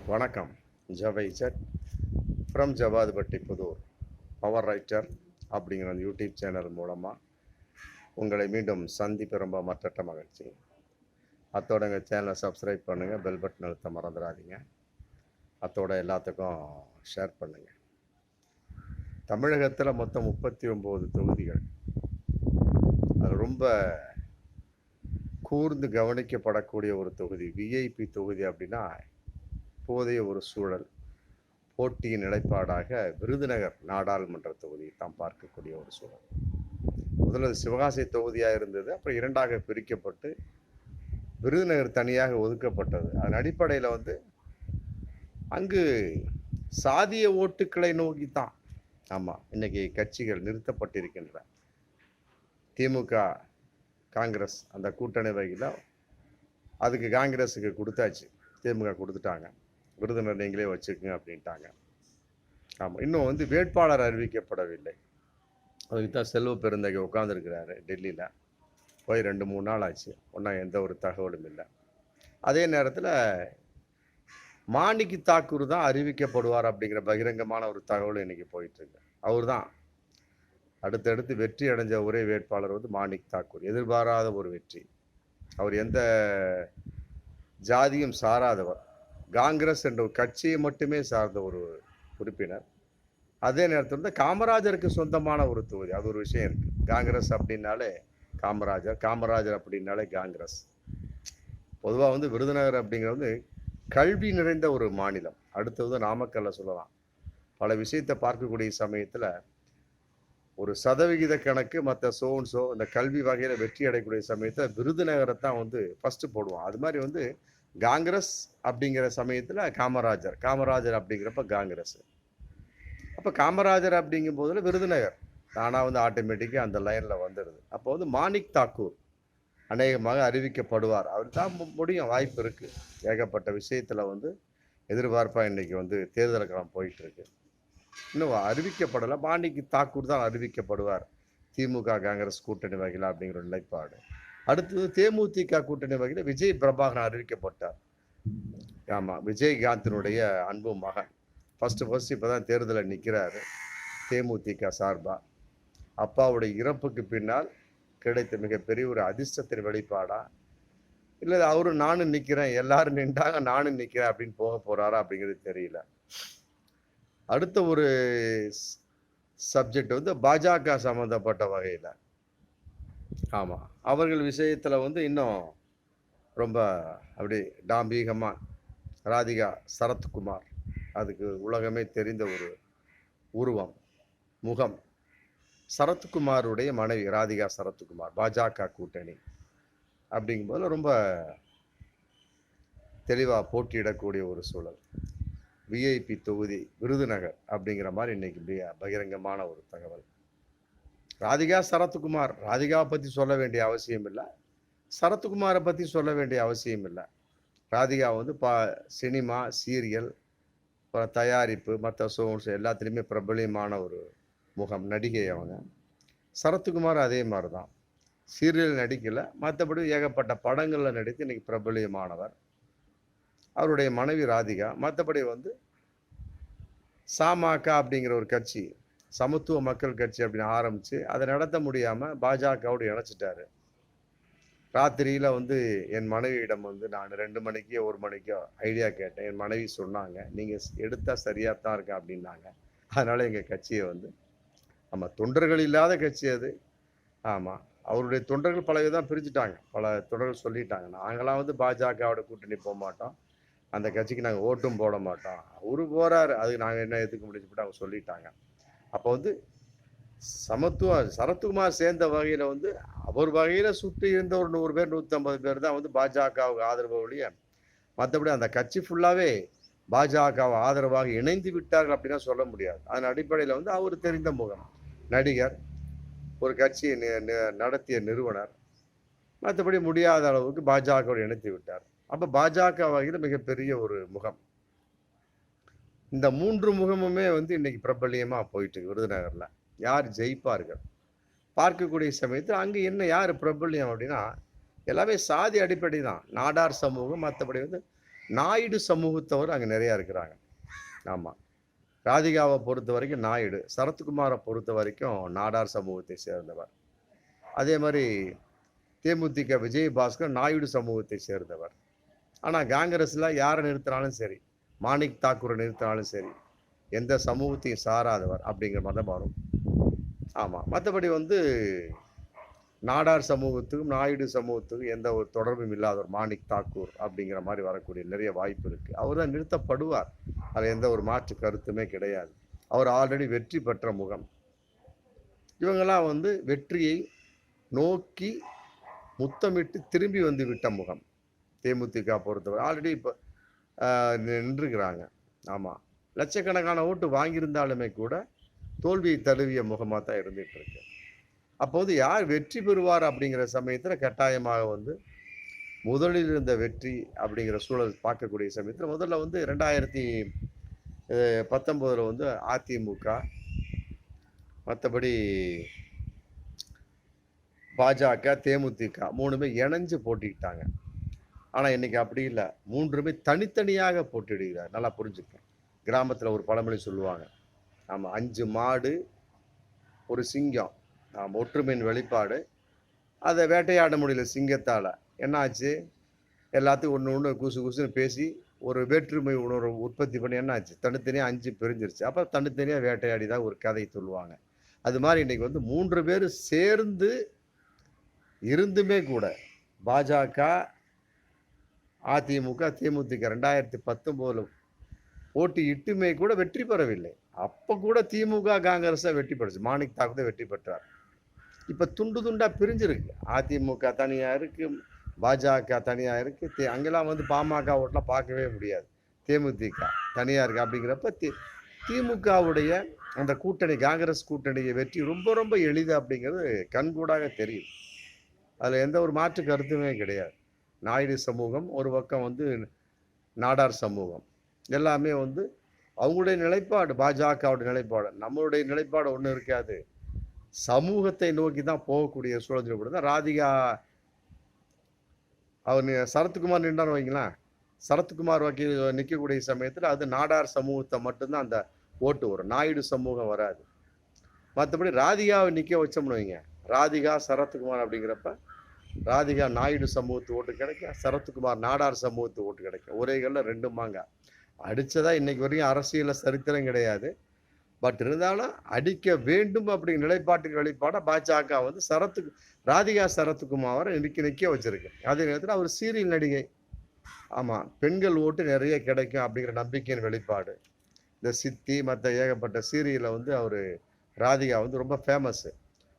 வணக்கம். ஜவைசட் from Javadupatti Pudur power writer அப்படிங்கிற அந்த யூடியூப் சேனல் மூலமாக உங்களை மீண்டும் சந்திப்பு ரொம்ப மற்றற்ற மகிழ்ச்சி. அத்தோட எங்கள் சேனலை சப்ஸ்கிரைப் பண்ணுங்கள், பெல் பட்டன் அழுத்த மறந்துடாதீங்க. அத்தோட எல்லாத்துக்கும் ஷேர் பண்ணுங்கள். தமிழகத்தில் மொத்தம் 39 தொகுதிகள். அது ரொம்ப கூர்ந்து கவனிக்கப்படக்கூடிய ஒரு தொகுதி, விஐபி தொகுதி. அப்படின்னா இப்போதைய ஒரு சூழல், போட்டியின் நிலைப்பாடாக விருதுநகர் நாடாளுமன்ற தொகுதியை தான் பார்க்கக்கூடிய ஒரு சூழல். முதல்ல சிவகாசி தொகுதியாக இருந்தது, அப்புறம் இரண்டாக பிரிக்கப்பட்டு விருதுநகர் தனியாக ஒதுக்கப்பட்டது. அதன் அடிப்படையில் அங்கு சாதிய ஓட்டுக்களை நோக்கி தான் ஆமாம் இன்னைக்கு கட்சிகள் நிறுத்தப்பட்டிருக்கின்றன. திமுக காங்கிரஸ் அந்த கூட்டணி வகையில் அதுக்கு காங்கிரஸுக்கு கொடுத்தாச்சு, திமுக கொடுத்துட்டாங்க. விருதுநகர் நீங்களே வச்சுக்கோங்க அப்படின்ட்டாங்க. ஆமாம், இன்னும் வேட்பாளர் அறிவிக்கப்படவில்லை. அதுக்கு தான் செல்வ பெருந்தகை உட்காந்துருக்கிறாரு டெல்லியில். போய் 2-3 நாள் ஆச்சு, ஒன்றும் எந்த ஒரு தகவலும் இல்லை. அதே நேரத்தில் மாணிக்கு தாக்கூர் தான் அறிவிக்கப்படுவார் அப்படிங்கிற பகிரங்கமான ஒரு தகவல் இன்னைக்கு போயிட்டுருக்கு. அவர் தான் அடுத்தடுத்து வெற்றி அடைஞ்ச ஒரே வேட்பாளர் மாணிக் தாக்கூர். எதிர்பாராத ஒரு வெற்றி. அவர் எந்த ஜாதியும் சாராதவர், காங்கிரஸ் என்ற ஒரு கட்சியை மட்டுமே சார்ந்த ஒரு உறுப்பினர். அதே நேரத்தில் காமராஜருக்கு சொந்தமான ஒரு தொகுதி. அது ஒரு விஷயம் இருக்கு. காங்கிரஸ் அப்படின்னாலே காமராஜர் அப்படின்னாலே காங்கிரஸ். பொதுவாக விருதுநகர் அப்படிங்கிறது கல்வி நிறைந்த ஒரு மாநிலம். அடுத்தது நாமக்கல்ல சொல்லலாம். பல விஷயத்தை பார்க்கக்கூடிய சமயத்தில் ஒரு சதவிகித கணக்கு மற்ற சோன்ஸோ இந்த கல்வி வகையில் வெற்றி அடையக்கூடிய சமயத்தில் விருதுநகரை தான் ஃபஸ்ட்டு போடுவோம். அது மாதிரி காங்கிரஸ் அப்படிங்கிற சமயத்தில் காமராஜர் அப்படிங்கிறப்ப காங்கிரஸ். அப்போ காமராஜர் அப்படிங்கும் போதில் விருதுநகர் தானாக ஆட்டோமேட்டிக்காக அந்த லைனில் வந்துடுது. அப்போ மாணிக் தாக்கூர் அநேகமாக அறிவிக்கப்படுவார். அவர் தான் முடியும், வாய்ப்பு இருக்குது. ஏகப்பட்ட விஷயத்தில் எதிர்பார்ப்பாக இன்றைக்கி தேர்தல் களம் போயிட்டுருக்கு. இன்னும் அறிவிக்கப்படலை. மாணிக் தாக்கூர் தான் அறிவிக்கப்படுவார், திமுக காங்கிரஸ் கூட்டணி வகையில் அப்படிங்கிற நிலைப்பாடு. அடுத்தது தேமுதிக கூட்டணி வகையில் விஜய் பிரபாகரன் அறிவிக்கப்பட்டார். ஆமாம், விஜயகாந்தினுடைய அன்பு மகன் ஃபஸ்ட்டு இப்போ தான் தேர்தலில் நிற்கிறாரு தேமுதிக சார்பாக. அப்பாவுடைய இறப்புக்கு பின்னால் கிடைத்த மிகப்பெரிய ஒரு அதிர்ஷ்டத்தின் வெளிப்பாடா, இல்லை அவரும் நானும் நிற்கிறேன், எல்லாரும் நின்றாங்க நானும் நிற்கிறேன் அப்படின்னு போக போகிறாரா அப்படிங்கிறது தெரியல. அடுத்த ஒரு சப்ஜெக்ட் பாஜக சம்மந்தப்பட்ட வகையில். ஆமாம், அவர்கள் விஷயத்தில் இன்னும் ரொம்ப அப்படி டாம்பீகமாக ராதிகா சரத்குமார், அதுக்கு உலகமே தெரிந்த ஒரு உருவம், முகம். சரத்குமாருடைய மனைவி ராதிகா சரத்குமார், பாஜக கூட்டணி அப்படிங்கும்போது ரொம்ப தெளிவாக போட்டியிடக்கூடிய ஒரு சூழல். விஐபி தொகுதி விருதுநகர் அப்படிங்கிற மாதிரி இன்னைக்கு பகிரங்கமான ஒரு தகவல். ராதிகா பற்றி சொல்ல வேண்டிய அவசியம் இல்லை, சரத்குமாரை பற்றி சொல்ல வேண்டிய அவசியம் இல்லை. ராதிகா சினிமா, சீரியல், தயாரிப்பு, மற்ற சோன்ஸ் எல்லாத்துலேயுமே பிரபலியமான ஒரு முகம், நடிகை அவங்க. சரத்குமார் அதே மாதிரி தான், சீரியல் நடிக்கலை, மற்றபடி ஏகப்பட்ட படங்களில் நடித்து இன்னைக்கு பிரபலியமானவர். அவருடைய மனைவி ராதிகா. மற்றபடி சமக அப்படிங்கிற ஒரு கட்சி, சமத்துவ மக்கள் கட்சி அப்படின்னு ஆரம்பித்து அதை நடத்த முடியாமல் பாஜகவோடு இணைச்சிட்டாரு. ராத்திரியில் என் மனைவியிடம் நான் 2 மணிக்கோ 1 மணிக்கோ ஐடியா கேட்டேன். என் மனைவி சொன்னாங்க, நீங்கள் எடுத்தால் சரியாக தான் இருக்கேன் அப்படின்னாங்க. அதனால் எங்கள் கட்சியை நம்ம தொண்டர்கள் இல்லாத கட்சி அது. ஆமாம், அவருடைய தொண்டர்கள் பல விதம் பிரிச்சுட்டாங்க, பல தொண்டர்கள் சொல்லிட்டாங்க, நாங்களாம் பாஜகவோட கூட்டணி போக மாட்டோம், அந்த கட்சிக்கு நாங்கள் ஓட்டும் போட மாட்டோம், அவரு போகிறாரு, அதுக்கு நாங்கள் என்ன எதுக்க முடிச்சுட்டு அவங்க சொல்லிட்டாங்க. அப்போ சரத்குமார் சேர்ந்த வகையில் அவர் வகையில் சுற்றி இருந்த ஒரு 100 பேர் 150 பேர் தான் பாஜகவுக்கு ஆதரவு ஒழிய, மற்றபடி அந்த கட்சி ஃபுல்லாகவே பாஜகவை ஆதரவாக இணைந்து விட்டார்கள் அப்படின்னா சொல்ல முடியாது. அதன் அடிப்படையில் அவர் தெரிந்த முகம், நடிகர், ஒரு கட்சியை நடத்திய நிறுவனர், மற்றபடி முடியாத அளவுக்கு பாஜகவோடு இணைத்து விட்டார். அப்போ பாஜக வகையில் மிகப்பெரிய ஒரு முகம். இந்த 3 முகமுமே இன்னைக்கு பிரபல்யமாக போயிட்டு விருதுநகரில். யார் ஜெயிப்பார்கள் பார்க்கக்கூடிய சமயத்தில் அங்கே என்ன யார் பிரபல்யம் அப்படின்னா எல்லாமே சாதி அடிப்படை தான். நாடார் சமூகம், மற்றபடி நாயுடு சமூகத்தவர் அங்கே நிறையா இருக்கிறாங்க. ஆமாம். ராதிகாவை பொறுத்த வரைக்கும் நாயுடு, சரத்குமாரை பொறுத்த வரைக்கும் நாடார் சமூகத்தை சேர்ந்தவர். அதே மாதிரி தேமுதிக விஜயபாஸ்கர் நாயுடு சமூகத்தை சேர்ந்தவர். ஆனால் காங்கிரஸில் யாரை நிறுத்தினாலும் சரி, மாணிக் தாக்கூரை நிறுத்தினாலும் சரி, எந்த சமூகத்தையும் சாராதவர் அப்படிங்கிற மாதிரி தான் வரும். ஆமாம். மற்றபடி நாடார் சமூகத்துக்கும் நாயுடு சமூகத்துக்கும் எந்த ஒரு தொடர்பும் இல்லாதவர் மாணிக் தாக்கூர் அப்படிங்கிற மாதிரி வரக்கூடிய நிறைய வாய்ப்பு இருக்குது. அவர் தான் நிறுத்தப்படுவார், அதில் எந்த ஒரு மாற்று கருத்துமே கிடையாது. அவர் ஆல்ரெடி வெற்றி பெற்ற முகம். இவங்கெல்லாம் வெற்றியை நோக்கி முத்தமிட்டு திரும்பி விட்ட முகம். தேமுதிக பொறுத்தவரை ஆல்ரெடி இப்போ நின்றுக்கிறாங்க. ஆமாம். லட்சக்கணக்கான ஓட்டு வாங்கியிருந்தாலுமே கூட தோல்வியை தழுவிய முகமாக தான் இருந்துகிட்டு இருக்கு. அப்போது யார் வெற்றி பெறுவார் அப்படிங்கிற சமயத்தில் கட்டாயமாக முதலில் இருந்த வெற்றி அப்படிங்கிற சூழல் பார்க்கக்கூடிய சமயத்தில் முதல்ல 2019 அதிமுக, மற்றபடி பாஜக, தேமுதிக 3மே இணைஞ்சு போட்டிக்கிட்டாங்க. ஆனால் இன்னைக்கு அப்படி இல்லை, 3மே தனித்தனியாக போட்டியிடுகிறார். நல்லா புரிஞ்சுக்க. கிராமத்தில் ஒரு பழமொழி சொல்லுவாங்க. ஆமாம், 5 மாடு ஒரு சிங்கம். ஒற்றுமையின் வெளிப்பாடு. அதை வேட்டையாட முடியல சிங்கத்தால். என்னாச்சு? எல்லாத்தையும் ஒன்று குசு குசுன்னு பேசி ஒரு வேற்றுமை உணர்வு உற்பத்தி பண்ணி என்னாச்சு? தனித்தனியாக 5 பிரிஞ்சிருச்சு. அப்போ தனித்தனியாக வேட்டையாடி தான் ஒரு கதை சொல்லுவாங்க. அது மாதிரி இன்னைக்கு 3 பேர் சேர்ந்து இருந்துமே கூட பாஜக, அதிமுக, தேமுதிக 2019 போட்டியிட்டுமே கூட வெற்றி பெறவில்லை. அப்போ கூட திமுக காங்கிரஸை வெற்றி பெற்றுச்சு. மாணிக் தாக்கூர் வெற்றி பெற்றார். இப்போ துண்டு துண்டாக பிரிஞ்சிருக்கு. அதிமுக தனியாக இருக்குது, பாஜக தனியாக இருக்குது. அங்கெல்லாம் பாமக ஓட்டெலாம் பார்க்கவே முடியாது. தேமுதிக தனியாக இருக்குது. அப்படிங்கிறப்ப திமுகவுடைய அந்த கூட்டணி, காங்கிரஸ் கூட்டணியை வெற்றி ரொம்ப ரொம்ப எளிது அப்படிங்கிறது கண்கூடாக தெரியும். அதில் எந்த ஒரு மாற்று கருத்துமே கிடையாது. நாயுடு சமூகம் ஒரு பக்கம், நாடார் சமூகம் எல்லாமே அவங்களுடைய நிலைப்பாடு, பாஜகவுடைய நிலைப்பாடு. நம்மளுடைய நிலைப்பாடு ஒன்றும் இருக்காது. சமூகத்தை நோக்கி தான் போகக்கூடிய சூழல் கூட தான். ராதிகா அவர் சரத்குமார் நின்றான்னு வைங்களேன், சரத்குமார் வக்கீல் நிற்கக்கூடிய சமயத்தில் அது நாடார் சமூகத்தை மட்டும்தான் அந்த ஓட்டு வரும், நாயுடு சமூகம் வராது. மற்றபடி ராதிகாவை நிற்க வச்சோம்னு வைங்க, ராதிகா சரத்குமார் அப்படிங்கிறப்ப ராதிகா நாயுடு சமூகத்து ஓட்டு கிடைக்கும், சரத்குமார் நாடார் சமூகத்து ஓட்டு கிடைக்கும். ஒரே கல்ல 2 மாங்காய். அடித்ததா இன்னைக்கு வரைக்கும் அரசியலில் சரித்திரம் கிடையாது. பட் இருந்தாலும் அடிக்க வேண்டும் அப்படிங்கிற நிலைப்பாட்டுக்கு வெளிப்பாடாக பாஜக ராதிகா சரத்குமாரை நிற்க வச்சிருக்கு. அதே நேரத்தில் அவர் சீரியல் நடிகை. ஆமாம், பெண்கள் ஓட்டு நிறைய கிடைக்கும் அப்படிங்கிற நம்பிக்கையின் வெளிப்பாடு. இந்த சித்தி மற்ற ஏகப்பட்ட சீரியலில் அவர் ராதிகா ரொம்ப ஃபேமஸ்ஸு.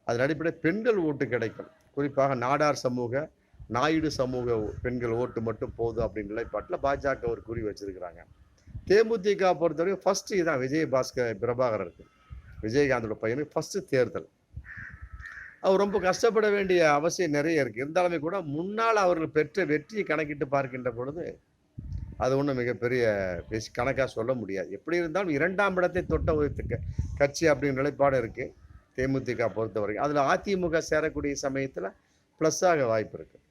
அதன் அடிப்படையில் பெண்கள் ஓட்டு கிடைக்கும். குறிப்பாக நாடார் சமூக, நாயுடு சமூக பெண்கள் ஓட்டு மட்டும் போதும் அப்படின்னு நிலைப்பாட்டில் பாஜக ஒரு குறி வச்சிருக்கிறாங்க. தேமுதிக பொறுத்தவரைக்கும் ஃபர்ஸ்ட் இதான் விஜயபாஸ்கர் பிரபாகரருக்கு, விஜயகாந்தோட பையனுக்கு ஃபர்ஸ்ட் தேர்தல். அவர் ரொம்ப கஷ்டப்பட வேண்டிய அவசியம் நிறைய இருக்குது. இருந்தாலுமே கூட முன்னால் அவர்கள் பெற்ற வெற்றியை கணக்கிட்டு பார்க்கின்ற பொழுது அது ஒன்றும் மிகப்பெரிய கணக்காக சொல்ல முடியாது. எப்படி இருந்தாலும் 2ஆம் இடத்தை தொட்ட ஒரு கட்சி அப்படிங்கிற நிலைப்பாடு இருக்குது தேமுதிக பொறுத்த வரைக்கும். அதில் அதிமுக சேரக்கூடிய சமயத்தில் ப்ளஸ்ஸாக வாய்ப்பு இருக்குது.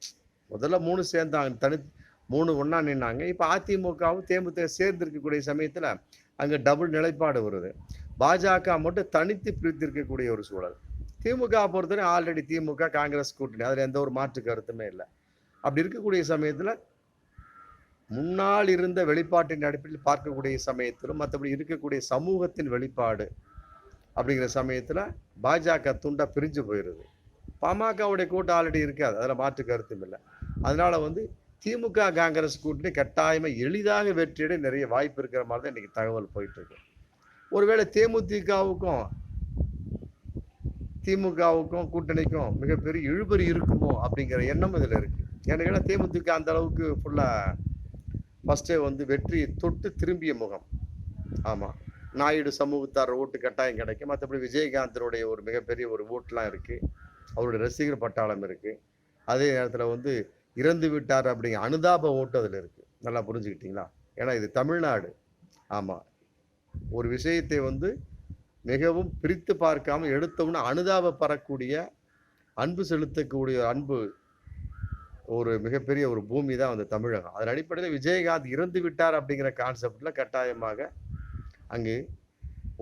முதல்ல 3 சேர்ந்தாங்க, 3 ஒன்றா நின்னாங்க. இப்போ அதிமுகவும் தேமுதிக சேர்ந்து இருக்கக்கூடிய சமயத்தில் அங்கே டபுள் நிலைப்பாடு வருது. பாஜக மட்டும் தனித்து பிரித்து இருக்கக்கூடிய ஒரு சூழல். திமுக பொறுத்தவரை ஆல்ரெடி திமுக காங்கிரஸ் கூட்டணி, அதில் எந்த ஒரு மாற்று கருத்துமே இல்லை. அப்படி இருக்கக்கூடிய சமயத்தில் முன்னால் இருந்த வெளிப்பாட்டின் அடிப்படையில் பார்க்கக்கூடிய சமயத்திலும் மற்றபடி இருக்கக்கூடிய சமூகத்தின் வெளிப்பாடு அப்படிங்கிற சமயத்தில் பாஜக துண்டா பிரிஞ்சு போயிடுது. பாமகவுடைய கூட்டம் ஆல்ரெடி இருக்காது, அதில் மாற்று கருத்தும் இல்லை. அதனால திமுக காங்கிரஸ் கூட்டணி கட்டாயமாக எளிதாக வெற்றியிட நிறைய வாய்ப்பு இருக்கிற மாதிரி தான் இன்னைக்கு தகவல் போயிட்டு இருக்கு. ஒருவேளை திமுகவுக்கும் கூட்டணிக்கும் மிகப்பெரிய இழுபறி இருக்குமோ அப்படிங்கிற எண்ணம் இதில் இருக்கு. ஏன்னா தேமுதிக அந்த அளவுக்கு ஃபுல்லாக ஃபர்ஸ்டே வெற்றியை தொட்டு திரும்பிய முகம். ஆமாம், நாயுடு சமூகத்தார் ஓட்டு கட்டாயம் கிடைக்கும். மற்றபடி விஜயகாந்தனுடைய ஒரு மிகப்பெரிய ஒரு ஓட்டுலாம் இருக்குது, அவருடைய ரசிகர் பட்டாளம் இருக்குது. அதே நேரத்தில் இறந்து விட்டார் அப்படிங்கிற அனுதாப ஓட்டு அதில் இருக்குது. நல்லா புரிஞ்சுக்கிட்டீங்களா? ஏன்னா இது தமிழ்நாடு. ஆமாம், ஒரு விஷயத்தை மிகவும் பிரித்து பார்க்காம எடுத்தோம்னா அனுதாபப்படக்கூடிய, அன்பு செலுத்தக்கூடிய, அன்பு ஒரு மிகப்பெரிய ஒரு பூமி தான் வந்து தமிழகம். அதன் அடிப்படையில் விஜயகாந்த் இறந்து விட்டார் அப்படிங்கிற கான்செப்ட்ல கட்டாயமாக அங்கு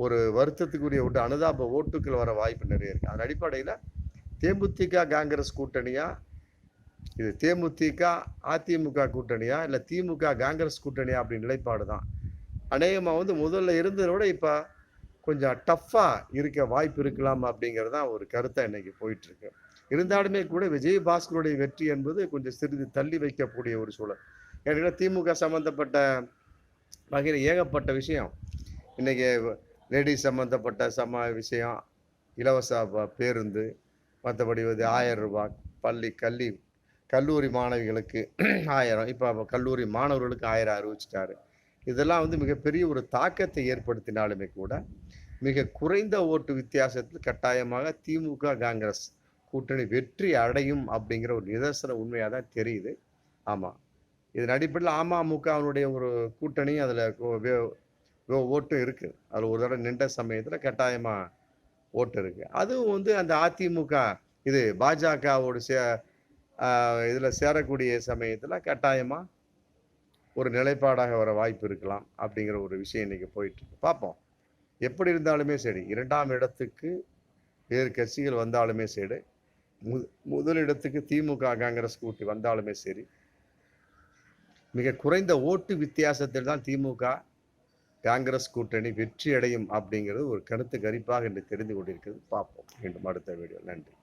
ஒரு வருத்தத்துக்குரிய அனுதாப ஓட்டுக்கள் வர வாய்ப்பு நிறைய இருக்கு. அதன் அடிப்படையில் தேமுதிக காங்கிரஸ் கூட்டணியா, இது தேமுதிக அதிமுக கூட்டணியா, இல்லை திமுக காங்கிரஸ் கூட்டணியா அப்படின்னு நிலைப்பாடு தான். அநேகமாக வந்து முதல்ல இருந்ததை விட இப்போ கொஞ்சம் டஃப்பாக இருக்க வாய்ப்பு இருக்கலாம் அப்படிங்கிறது தான் ஒரு கருத்தை இன்னைக்கு போயிட்டு இருக்கு. இருந்தாலுமே கூட விஜயபாஸ்கருடைய வெற்றி என்பது கொஞ்சம் சிறிது தள்ளி வைக்கக்கூடிய ஒரு சூழல். ஏன்னா திமுக சம்பந்தப்பட்ட வகையில் ஏகப்பட்ட விஷயம் இன்னைக்கு லேடிஸ் சம்பந்தப்பட்ட விஷயம், இலவச பேருந்து, மற்றபடி வந்து 1000 ரூபாய் கல்லூரி மாணவிகளுக்கு 1000, இப்போ கல்லூரி மாணவர்களுக்கு 1000 அறிவிச்சிட்டாரு. இதெல்லாம் வந்து மிகப்பெரிய ஒரு தாக்கத்தை ஏற்படுத்தினாலுமே கூட மிக குறைந்த ஓட்டு வித்தியாசத்தில் கட்டாயமாக திமுக காங்கிரஸ் கூட்டணி வெற்றி அடையும் அப்படிங்கிற ஒரு நிதர்சன உண்மையாக தான் தெரியுது. ஆமாம், இதன் அடிப்படையில் அமமுகவினுடைய ஒரு கூட்டணி அதில் ஓட்டும் இருக்குது. அதில் ஒரு தடவை நின்ற சமயத்தில் கட்டாயமாக ஓட்டு இருக்குது. அதுவும் வந்து அந்த அதிமுக இது பாஜகவோடு இதில் சேரக்கூடிய சமயத்தில் கட்டாயமாக ஒரு நிலைப்பாடாக வர வாய்ப்பு இருக்கலாம் அப்படிங்கிற ஒரு விஷயம் இன்னைக்கு போயிட்டு இருக்கு. பார்ப்போம். எப்படி இருந்தாலுமே சரி, 2ஆம் இடத்துக்கு வேறு கட்சிகள் வந்தாலுமே சரி, முதலிடத்துக்கு திமுக காங்கிரஸ் கூட்டி வந்தாலுமே சரி, மிக குறைந்த ஓட்டு வித்தியாசத்தில் தான் திமுக காங்கிரஸ் கூட்டணி வெற்றி அடையும் அப்படிங்கிறது ஒரு கருத்து கணிப்பாக இன்று தெரிந்து கொண்டிருக்கிறது. பார்ப்போம் மீண்டும் அடுத்த வீடியோ. நன்றி.